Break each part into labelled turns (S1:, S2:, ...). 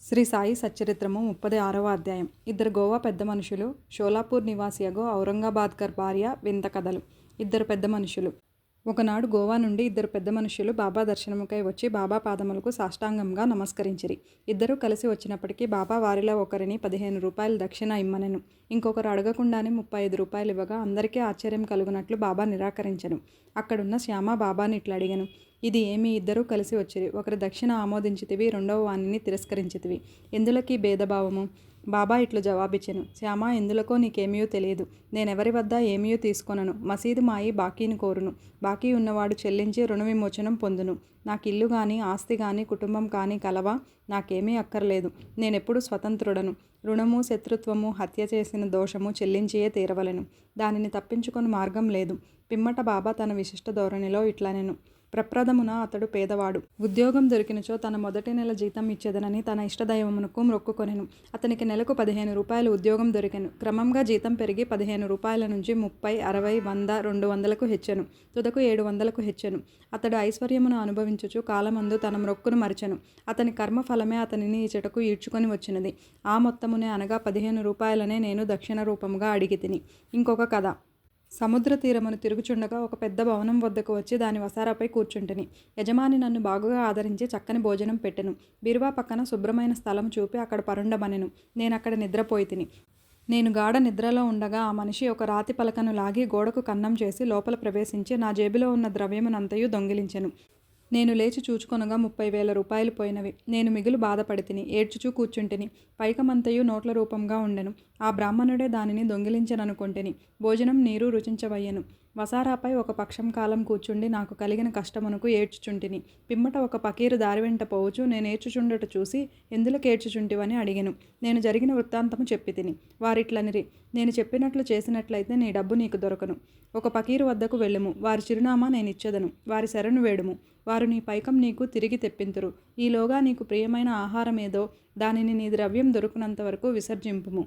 S1: శ్రీ సాయి సచ్చరిత్రము 36వ అధ్యాయం. ఇద్దరు గోవా పెద్ద మనుషులు. షోలాపూర్ నివాసియగు ఔరంగాబాద్కర్ భార్య వింత కథలు. ఇద్దరు పెద్ద మనుషులు. ఒకనాడు గోవా నుండి ఇద్దరు పెద్ద మనుషులు బాబా దర్శనముకై వచ్చి బాబా పాదములకు సాష్టాంగంగా నమస్కరించిరి. ఇద్దరూ కలిసి వచ్చినప్పటికీ బాబా వారిలో ఒకరిని 15 రూపాయలు దక్షిణ ఇమ్మనెను. ఇంకొకరు అడగకుండానే 35 రూపాయలు ఇవ్వగా అందరికీ ఆశ్చర్యం కలుగునట్లు బాబా నిరాకరించెను. అక్కడున్న శ్యామ బాబాని ఇట్లా అడిగెను, ఇది ఏమి? ఇద్దరూ కలిసి వచ్చిరి. ఒకరి దక్షిణ ఆమోదించితివి, రెండవ వానిని తిరస్కరించితివి. ఎందులకీ భేదభావము? బాబా ఇట్లు జవాబిచ్చెను, శ్యామ, ఎందులకో నీకేమీయూ తెలియదు. నేనెవరి వద్ద ఏమీయూ తీసుకొనను. మసీదు మాయి బాకీని కోరును. బాకీ ఉన్నవాడు చెల్లించి రుణ విమోచనం పొందును. నాకు ఇల్లు గాని, ఆస్తి గాని, కుటుంబం కాని కలవా? నాకేమీ అక్కర్లేదు. నేనెప్పుడు స్వతంత్రుడను. రుణము, శత్రుత్వము, హత్య చేసిన దోషము చెల్లించియే తీరవలెను. దానిని తప్పించుకొని మార్గం లేదు. పిమ్మట బాబా తన విశిష్ట ధోరణిలో ఇట్లనెను, ప్రప్రథమున అతడు పేదవాడు. ఉద్యోగం దొరికినచో తన మొదటి నెల జీతం ఇచ్చేదనని తన ఇష్టదైవమునకు మ్రొక్కుకొనెను. అతనికి నెలకు 15 రూపాయలు ఉద్యోగం దొరికెను. క్రమంగా జీతం పెరిగి 15 రూపాయల నుంచి 30, 60, 100, 200లకు హెచ్చెను. తుదకు 700లకు హెచ్చెను. అతడు ఐశ్వర్యమును అనుభవించుచు కాలమందు తన మ్రొక్కును మరచెను. అతని కర్మఫలమే అతనిని ఈ చెటకు ఈడ్చుకొని వచ్చినది. ఆ మొత్తమునే అనగా 15 రూపాయలనే నేను దక్షిణ రూపముగా అడిగితిని. ఇంకొక కథ. సముద్ర తీరమును తిరుగుచుండగా ఒక పెద్ద భవనం వద్దకు వచ్చి దాని వసారాపై కూర్చుంటిని. యజమాని నన్ను బాగుగా ఆదరించి చక్కని భోజనం పెట్టెను. బీరువా పక్కన శుభ్రమైన స్థలం చూపి అక్కడ పరుండమనెను. నేనక్కడ నిద్రపోయితిని. నేను గాఢ నిద్రలో ఉండగా ఆ మనిషి ఒక రాతి పలకను లాగి గోడకు కన్నం చేసి లోపల ప్రవేశించి నా జేబులో ఉన్న ద్రవ్యమునంతయు దొంగిలించెను. నేను లేచి చూచుకొనగా 30,000 రూపాయలు పోయినవి. నేను మిగులు బాధపడితిని. ఏడ్చుచూ కూర్చుంటిని. పైకమంతయు నోట్ల రూపంగా ఉండెను. ఆ బ్రాహ్మణుడే దానిని దొంగిలించననుకొంటిని. భోజనం నీరు రుచించవయ్యెను. వసారాపై ఒక పక్షం కాలం కూర్చుండి నాకు కలిగిన కష్టమునకు ఏడ్చుచుంటిని. పిమ్మట ఒక పకీరు దారి వెంట పోవుచు నేను ఏడ్చుచుండట చూసి, ఎందులకేడ్చుచుంటివని అడిగెను. నేను జరిగిన వృత్తాంతము చెప్పితిని. వారిట్లనిరి, నేను చెప్పినట్లు చేసినట్లయితే నీ డబ్బు నీకు దొరకను. ఒక పకీరు వద్దకు వెళ్ళుము. వారి చిరునామా నేనిచ్చెదను. వారి శరణు వేడుము. వారు నీ పైకం నీకు తిరిగి తెప్పింతురు. ఈలోగా నీకు ప్రియమైన ఆహారమేదో దానిని నీ ద్రవ్యం దొరుకునంత వరకు విసర్జింపుము.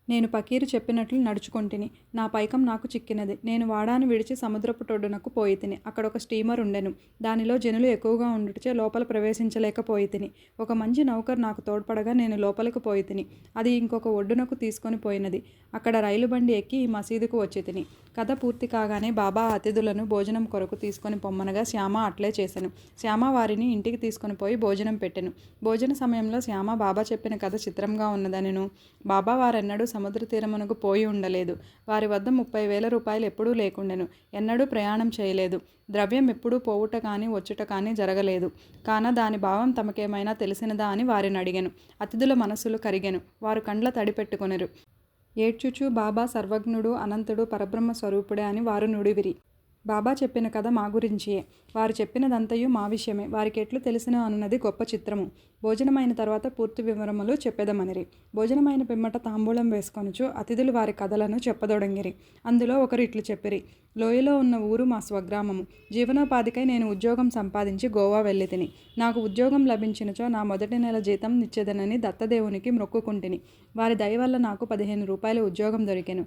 S1: నేను పకీరు చెప్పినట్లు నడుచుకొంటిని. నా పైకం నాకు చిక్కినది. నేను వాడాను విడిచి సముద్రపు టొడ్డునకు పోయితిని. అక్కడ ఒక స్టీమర్ ఉండెను. దానిలో జనులు ఎక్కువగా ఉండుటచే లోపల ప్రవేశించలేకపోయితిని. ఒక మంచి నౌకరు నాకు తోడ్పడగా నేను లోపలికి పోయితిని. అది ఇంకొక ఒడ్డునకు తీసుకొని పోయినది. అక్కడ రైలు బండి ఎక్కి ఈ మసీదుకు వచ్చితిని. కథ పూర్తి కాగానే బాబా అతిథులను భోజనం కొరకు తీసుకొని పొమ్మనగా శ్యామ అట్లే చేసెను. శ్యామ వారిని ఇంటికి తీసుకొని పోయి భోజనం పెట్టెను. భోజన సమయంలో శ్యామ బాబా చెప్పిన కథ చిత్రంగా ఉన్నదనెను. బాబా వారెన్నడూ సముద్ర తీరమునకు పోయి ఉండలేదు. వారి వద్ద 30,000 రూపాయలు ఎప్పుడూ లేకుండెను. ఎన్నడూ ప్రయాణం చేయలేదు. ద్రవ్యం ఎప్పుడూ పోవుట కానీ వచ్చుట కానీ జరగలేదు. కాన దాని భావం తమకేమైనా తెలిసినదా అని వారిని అడిగెను. అతిథుల మనస్సులు కరిగెను. వారు కండ్ల తడి పెట్టుకొనిరు. ఏడ్చుచూ బాబా సర్వజ్ఞుడు, అనంతుడు, పరబ్రహ్మ స్వరూపుడే అని వారు నుడివిరి. బాబా చెప్పిన కథ మా గురించియే. వారు చెప్పినదంతయు మా విషయమే. వారికి ఎట్లు తెలిసిన అన్నది గొప్ప చిత్రము. భోజనమైన తర్వాత పూర్తి వివరములు చెప్పెదమనిరి. భోజనమైన పిమ్మట తాంబూలం వేసుకొనుచు అతిథులు వారి కథలను చెప్పదొడంగిరి. అందులో ఒకరు ఇట్లు చెప్పిరి, లోయలో ఉన్న ఊరు మా స్వగ్రామము. జీవనోపాధికై నేను ఉద్యోగం సంపాదించి గోవా వెళ్ళితిని. నాకు ఉద్యోగం లభించినచో నా మొదటి నెల జీతం నిచ్చెదనని దత్తదేవునికి మ్రొక్కుకుంటిని. వారి దయ వల్ల నాకు 15 రూపాయల ఉద్యోగం దొరికెను.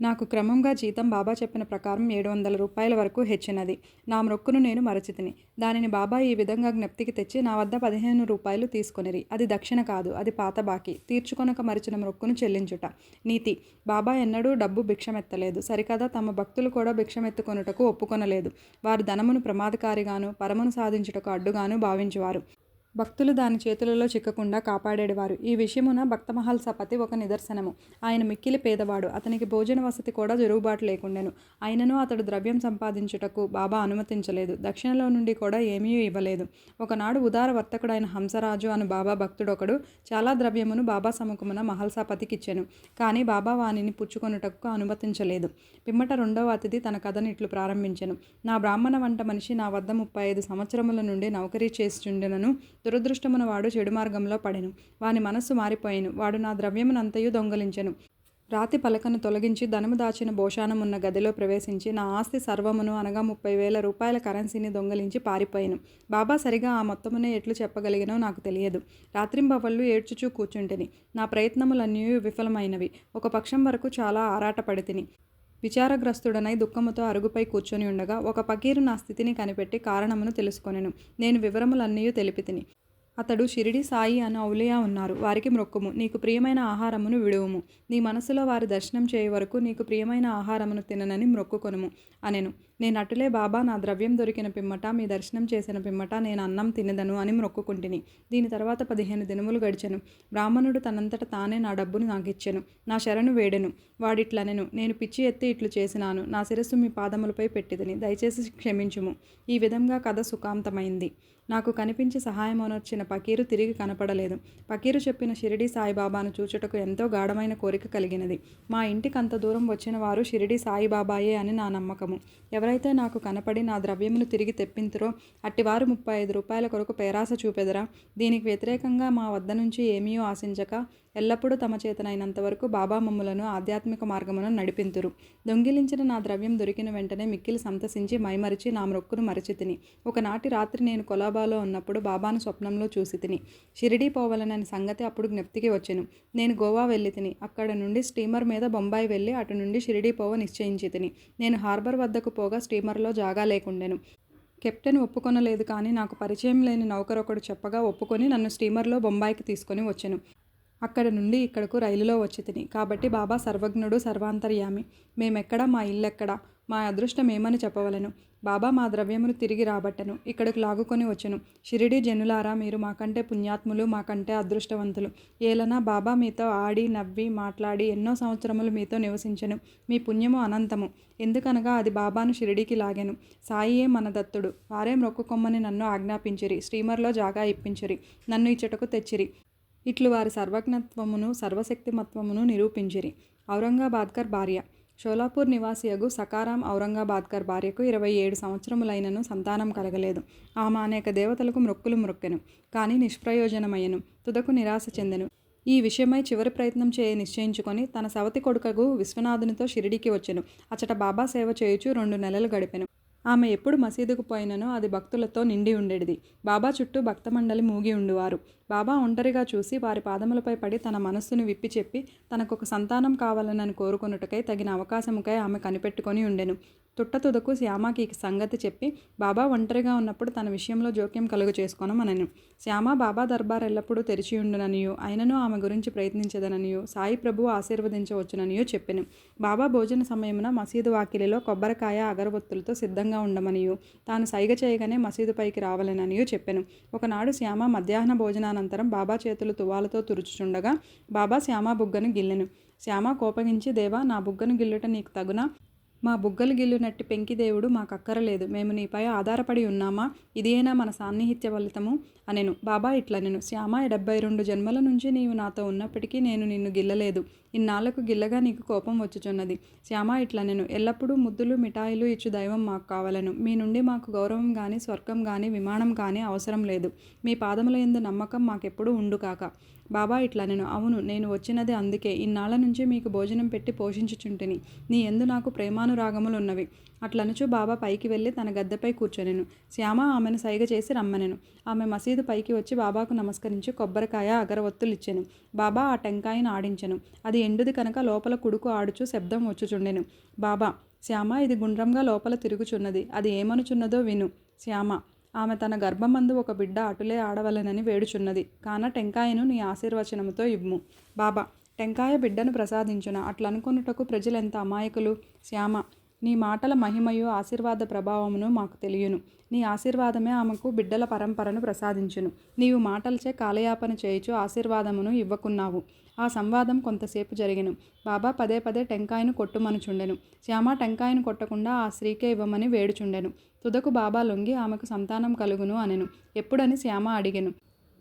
S1: నాకు క్రమంగా జీతం బాబా చెప్పిన ప్రకారం 700 రూపాయల వరకు హెచ్చినది. నా మ్రొక్కును నేను మరచితిని. దానిని బాబా ఈ విధంగా జ్ఞప్తికి తెచ్చి నా వద్ద 15 రూపాయలు తీసుకొనిరి. అది దక్షిణ కాదు, అది పాత బాకీ. తీర్చుకొనక మరిచిన మ్రొక్కును చెల్లించుట. నీతి. బాబా ఎన్నడూ డబ్బు భిక్షమెత్తలేదు. సరికదా తమ భక్తులు కూడా భిక్షమెత్తుకొనుటకు ఒప్పుకొనలేదు. వారు ధనమును ప్రమాదకారిగాను పరమును సాధించుటకు అడ్డుగాను భావించువారు. భక్తులు దాని చేతులలో చిక్కకుండా కాపాడేవారు. ఈ విషయమున భక్తమహల్ సపతి ఒక నిదర్శనము. ఆయన మిక్కిలి పేదవాడు. అతనికి భోజన వసతి కూడా జరుగుబాటు లేకుండెను. అయినను అతడు ద్రవ్యం సంపాదించుటకు బాబా అనుమతించలేదు. దక్షిణలో నుండి కూడా ఏమీ ఇవ్వలేదు. ఒకనాడు ఉదార వర్తకుడైన హంసరాజు అను బాబా భక్తుడొకడు చాలా ద్రవ్యమును బాబా సముఖమున మహల్సాపతికిచ్చెను. కానీ బాబా వానిని పుచ్చుకొనుటకు అనుమతించలేదు. పిమ్మట రెండవ అతిథి తన కథను ఇట్లు ప్రారంభించెను. నా బ్రాహ్మణ వంట మనిషి నా వద్ద 35 సంవత్సరముల నుండి నౌకరీ చేస్తుండెనను. దురదృష్టమున వాడు చెడు మార్గంలో పడెను. వాని మనస్సు మారిపోయెను. వాడు నా ద్రవ్యమునంతయు దొంగలించెను. రాతి పలకను తొలగించి ధనము దాచిన భోషానమున్న గదిలో ప్రవేశించి నా ఆస్తి సర్వమును అనగా 30,000 రూపాయల కరెన్సీని దొంగలించి పారిపోయాను. బాబా సరిగా ఆ మొత్తమునే ఎట్లు చెప్పగలిగినో నాకు తెలియదు. రాత్రింబవళ్ళు ఏడ్చుచూ కూర్చుంటిని. నా ప్రయత్నములన్నీ విఫలమైనవి. ఒక పక్షం వరకు చాలా ఆరాటపడితిని. విచారగ్రస్తుడనై దుఃఖముతో అరుగుపై కూర్చొని ఉండగా ఒక పకీరు నా స్థితిని కనిపెట్టి కారణమును తెలుసుకొనెను. నేను వివరములన్నీయూ తెలిపితిని. అతడు షిరిడి సాయి అను ఔలియా ఉన్నారు. వారికి మ్రొక్కుము. నీకు ప్రియమైన ఆహారమును విడువుము. నీ మనసులో వారి దర్శనం చేయ వరకు నీకు ప్రియమైన ఆహారమును తిననని మ్రొక్కుకొనుము అనెను. నేనటులే బాబా, నా ద్రవ్యం దొరికిన పిమ్మట, మీ దర్శనం చేసిన పిమ్మట నేను అన్నం తినదను అని మ్రొక్కుకుంటిని. దీని తర్వాత 15 దినములు గడిచెను. బ్రాహ్మణుడు తనంతట తానే నా డబ్బును నాకిచ్చెను. నా శరణు వేడెను. వాడిట్లనెను, నేను పిచ్చి ఎత్తి ఇట్లు చేసినాను. నా శిరస్సు మీ పాదములపై పెట్టితిని. దయచేసి క్షమించుము. ఈ విధంగా కథ సుఖాంతమైంది. నాకు కనిపించి సహాయమునొచ్చిన పకీరు తిరిగి కనపడలేదు. పకీరు చెప్పిన షిరిడి సాయిబాబాను చూచుటకు ఎంతో గాఢమైన కోరిక కలిగినది. మా ఇంటికి అంత దూరం వచ్చిన వారు షిరిడి సాయిబాబాయే అని నా నమ్మకము. ఎవరైతే నాకు కనపడి నా ద్రవ్యమును తిరిగి తెప్పింతురో అట్టివారు 35 రూపాయల కొరకు పేరాస చూపెదరా. దీనికి వ్యతిరేకంగా మా వద్ద నుంచి ఏమీయో ఆశించక ఎల్లప్పుడూ తమ చేతనైనంత వరకు బాబా మమ్ములను ఆధ్యాత్మిక మార్గమును నడిపింతురు. దొంగిలించిన నా ద్రవ్యం దొరికిన వెంటనే మిక్కిలి సంతసించి మైమరిచి నా మ్రొక్కును మరచితిని. ఒకనాటి రాత్రి నేను కొలాబాలో ఉన్నప్పుడు బాబాను స్వప్నంలో చూసితిని. షిరిడీ పోవలనని సంగతి అప్పుడు జ్ఞప్తికి వచ్చెను. నేను గోవా వెళ్ళితిని. అక్కడ నుండి స్టీమర్ మీద బొంబాయి వెళ్ళి అటు నుండి షిరిడీ పోవ నిశ్చయించితిని. నేను హార్బర్ వద్దకు పోగా స్టీమర్లో జాగా లేకుండెను. కెప్టెన్ ఒప్పుకొనలేదు. కానీ నాకు పరిచయం లేని నౌకరొకడు చెప్పగా ఒప్పుకొని నన్ను స్టీమర్లో బొంబాయికి తీసుకొని వచ్చెను. అక్కడ నుండి ఇక్కడకు రైలులో వచ్చితిని. కాబట్టి బాబా సర్వజ్ఞుడు, సర్వాంతర్యామి. మేమెక్కడా, మా ఇల్లెక్కడా, మా అదృష్టం ఏమని చెప్పవలెను. బాబా మా ద్రవ్యమును తిరిగి రాబట్టెను. ఇక్కడికి లాగుకొని వచ్చెను. షిరిడి జనులారా, మీరు మాకంటే పుణ్యాత్ములు, మాకంటే అదృష్టవంతులు. ఏలనా బాబా మీతో ఆడి నవ్వి మాట్లాడి ఎన్నో సంవత్సరములు మీతో నివసించెను. మీ పుణ్యము అనంతము. ఎందుకనగా అది బాబాను షిరిడీకి లాగెను. సాయియే మన దత్తుడు. వారే మ్రొక్కుకొమ్మని నన్ను ఆజ్ఞాపించిరి. స్టీమర్లో జాగా ఇప్పించిరి. నన్ను ఇచ్చటకు తెచ్చిరి. ఇట్లు వారి సర్వజ్ఞత్వమును సర్వశక్తిమత్వమును నిరూపించిరి. ఔరంగాబాద్కర్ భార్య. షోలాపూర్ నివాసియగు సకారాం ఔరంగాబాద్కర్ భార్యకు 27 సంవత్సరములైనను సంతానం కలగలేదు. ఆమె అనేక దేవతలకు మ్రొక్కులు మ్రొక్కెను. కానీ నిష్ప్రయోజనమయ్యను. తుదకు నిరాశ చెందెను. ఈ విషయమై చివరి ప్రయత్నం చేయ నిశ్చయించుకొని తన సవతి కొడుకగు విశ్వనాథునితో షిరిడీకి వచ్చెను. అచట బాబా సేవ చేయుచు 2 నెలలు గడిపెను. ఆమె ఎప్పుడు మసీదుకు పోయిననో అది భక్తులతో నిండి ఉండేది. బాబా చుట్టూ భక్తమండలి మూగి ఉండువారు. బాబా ఒంటరిగా చూసి వారి పాదములపై పడి తన మనస్సును విప్పి చెప్పి తనకొక సంతానం కావాలనని కోరుకొనుటకై తగిన అవకాశముకై ఆమె కనిపెట్టుకొని ఉండెను. తుట్టతుదకు శ్యామకి ఈ సంగతి చెప్పి బాబా ఒంటరిగా ఉన్నప్పుడు తన విషయంలో జోక్యం కలుగు చేసుకొనమనెను. శ్యామ బాబా దర్బార్ ఎల్లప్పుడూ తెరిచియుండుననియు అయినను ఆమె గురించి ప్రయత్నించదననియు సాయి ప్రభువు ఆశీర్వదించవచ్చుననియు చెప్పెను. బాబా భోజన సమయమున మసీదు వాకిలిలో కొబ్బరికాయ అగరబత్తులతో సిద్ధంగా ఉండమనియు తాను సైగ చేయగానే మసీదు పైకి రావాలననియు చెప్పెను. ఒకనాడు శ్యామ మధ్యాహ్న భోజనానంతరం బాబా చేతులు తువాలతో తురుచుచుండగా బాబా శ్యామ బుగ్గను గిల్లెను. శ్యామ కోపగించి, దేవా, నా బుగ్గను గిల్లుట నీకు తగునా? మా బుగ్గలు గిల్లునట్టి పెంకిదేవుడు మాకక్కరలేదు. మేము నీపై ఆధారపడి ఉన్నామా? ఇదేనా మన సాన్నిహిత్య ఫలితము అనెను. బాబా ఇట్లనెను, శ్యామ, 72 జన్మల నుంచి నీవు నాతో ఉన్నప్పటికీ నేను నిన్ను గిల్లలేదు. ఇన్నాళ్లకు గిల్లగా నీకు కోపం వచ్చుచున్నది. శ్యామ ఇట్లనెను, ఎల్లప్పుడూ ముద్దులు మిఠాయిలు ఇచ్చు దైవం మాకు కావలను. మీ నుండి మాకు గౌరవం గాని, స్వర్గం గాని, విమానం గాని అవసరం లేదు. మీ పాదముల యందు నమ్మకం మాకెప్పుడూ ఉండుకాక. బాబా ఇట్లనెను, అవును, నేను వచ్చినది అందుకే. ఇన్నాళ్ల నుంచి మీకు భోజనం పెట్టి పోషించుచుంటిని. నీ యందు నాకు ప్రేమానురాగములున్నవి. అట్లనుచు బాబా పైకి వెళ్ళి తన గద్దెపై కూర్చొనెను. శ్యామ ఆమెను సైగ చేసి రమ్మనెను. ఆమె మసీదు పైకి వచ్చి బాబాకు నమస్కరించి కొబ్బరికాయ అగరవత్తులిచ్చెను. బాబా ఆ టెంకాయను ఆడించెను. అది ఎండుది కనుక లోపల కుడుకు ఆడుచు శబ్దం వచ్చుచుండెను. బాబా, శ్యామ, ఇది గుండ్రంగా లోపల తిరుగుచున్నది. అది ఏమనుచున్నదో విను. శ్యామ, ఆమె తన గర్భమందు ఒక బిడ్డ అటులే ఆడవలనని వేడుచున్నది. కాన టెంకాయను నీ ఆశీర్వచనముతో ఇవ్వు. బాబా, టెంకాయ బిడ్డను ప్రసాదించున. అట్లనుకొనుటకు ప్రజలెంత అమాయకులు. శ్యామ, నీ మాటల మహిమయు ఆశీర్వాద ప్రభావమును మాకు తెలియను. నీ ఆశీర్వాదమే ఆమెకు బిడ్డల పరంపరను ప్రసాదించును. నీవు మాటలచే కాలయాపన చేయుచు ఆశీర్వాదమును ఇవ్వకున్నావు. ఆ సంవాదం కొంతసేపు జరిగెను. బాబా పదే పదే టెంకాయను కొట్టుమనుచుండెను. శ్యామ టెంకాయను కొట్టకుండా ఆ స్త్రీకే ఇవ్వమని వేడుచుండెను. తుదకు బాబా లొంగి ఆమెకు సంతానం కలుగును అనెను. ఎప్పుడని శ్యామ అడిగెను.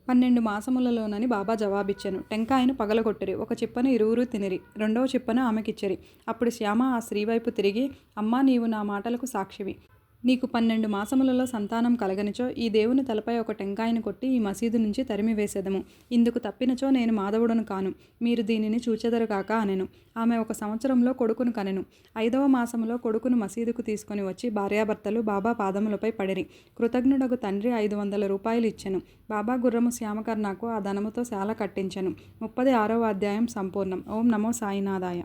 S1: 12 మాసములలోనని బాబా జవాబిచ్చెను. టెంకాయను పగలగొట్టిరి. ఒక చిప్పను ఇరువురు తినిరి. 2వ చిప్పను ఆమెకిచ్చిరి. అప్పుడు శ్యామ ఆ స్త్రీ వైపు తిరిగి, అమ్మా, నీవు నా మాటలకు సాక్షివి. నీకు 12 మాసములలో సంతానం కలగనిచో ఈ దేవుని తలపై ఒక టెంకాయను కొట్టి ఈ మసీదు నుంచి తరిమివేసెదము. ఇందుకు తప్పినచో నేను మాధవుడను కాను. మీరు దీనిని చూచెదరు కాక అనెను. ఆమె 1 సంవత్సరంలో కొడుకును కనెను. 5వ మాసములో కొడుకును మసీదుకు తీసుకొని వచ్చి భార్యాభర్తలు బాబా పాదములపై పడిరి. కృతజ్ఞుడగు తండ్రి 500 రూపాయలు ఇచ్చెను. బాబా గుర్రము శ్యామకర్ణకు ఆ ధనముతో శాల కట్టించెను. 36వ అధ్యాయం సంపూర్ణం. ఓం నమో సాయినాథాయ.